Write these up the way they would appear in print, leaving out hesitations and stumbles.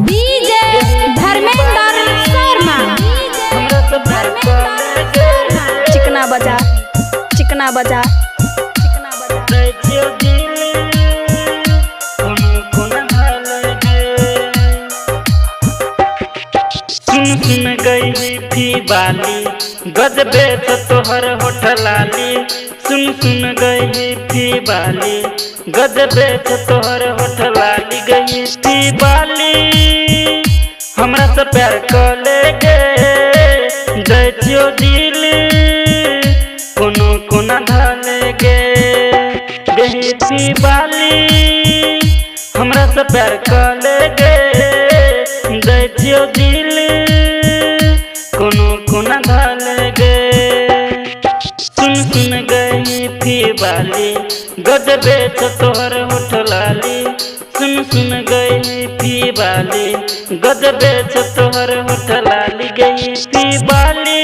DJ Dharmendra Sharma चिकना बजा चिकना बजा चिकना बजा सुन गई थी बाली गजबे तो तोहर होठलाली। सुन गई थी बाली गजबे तो तोहर होठलाली। गई थी बाली हमरा से प्यार कर ले गे दैतियो दिल कोनो कोना धले गे। गई थी बाली हमरा से प्यार कर ले गे दैतियो दिल कोनो कोना धले गे। सुन गई थी बाली गजबे तो तोहर होठलाली। सुन गई थी बाली गजबे तो तोहर होठलाली। गई थी बाली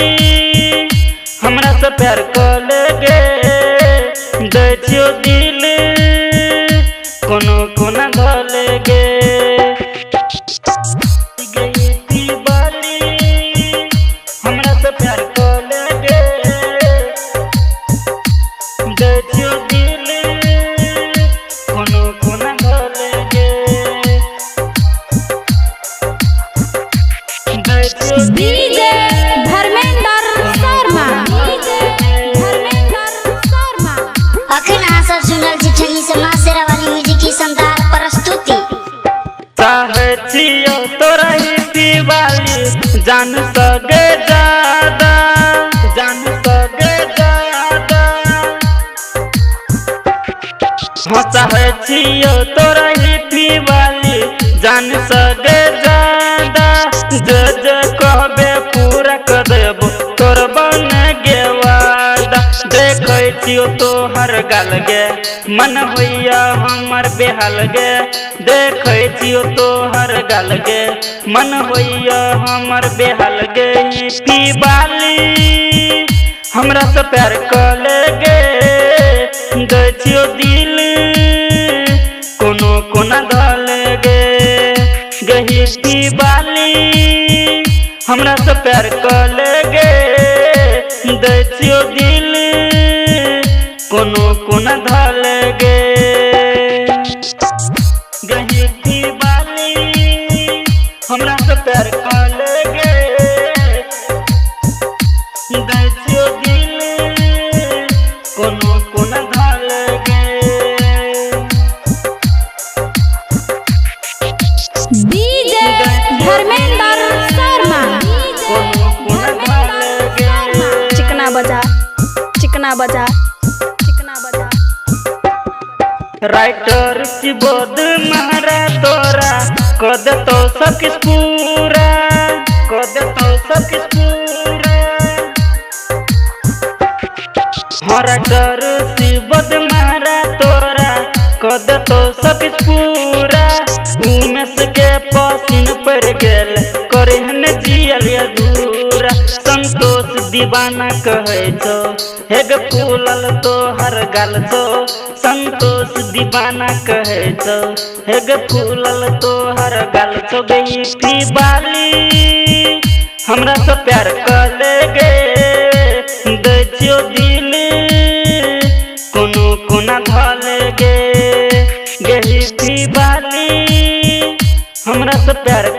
हमरा से प्यार कर ले गे दैतियो दिल कोनो कोना धले गे। गई थी बाली हमरा से प्यार कर ले गे दैतियो दिल कोनो कोना धले गे। डीजे धर्मेंद्र शर्मा अखन अहाँ सब सुनल छी ठनी से मां शेरावाली म्यूजिक की शानदार प्रस्तुति। चाहे छियो तोरा ही दीवाली जान सके ज्यादा जान सके ज्यादा। हाँ चाहे छियो तोरा ही दीवाली जान सके ज्यादा। जे जे कहबे पूरा कर देबो तोर बन गे वादा। देखै छियो तोहर गाल गे मन होइया हमर बेहाल गे। देखै छियो तोहर गाल गे मन होइया हमर बेहाल गे। थी बाली हमरा से प्यार कर ले गे दैतियो दिल कोनो कोना धले गे। गही थी बाली हमरा से प्यार कर ले गे दैतियो दिल कोनो कोना धले गे। गही थी बाली हमरा से प्यार कर ले गे दैतियो दिल कोनो कोना धले गे। डीजे धर्मेंद्र शर्मा चिकना बजा चिकना बजा चिकना बजा। राइटर की बोध मारा तोरा कद तो सब किस पूरा कद तो सब किस पूरा। हाँ राइटर की बोध मारा तोरा कद तो सब किस पूरा। उमेश के पसीन पर गेल करे हन जियल अधूरा। संतोष दीवाना कहे छो हेग फूलल तोहर गाल छो। संतोष दीवाना कहे छो हेग फूलल तोहर गाल छो। गई थी बाली हमरा से प्यार कर ले गे दैतियो दिल कोनो कोना धले गे। गई थी बाली हमरा से प्यार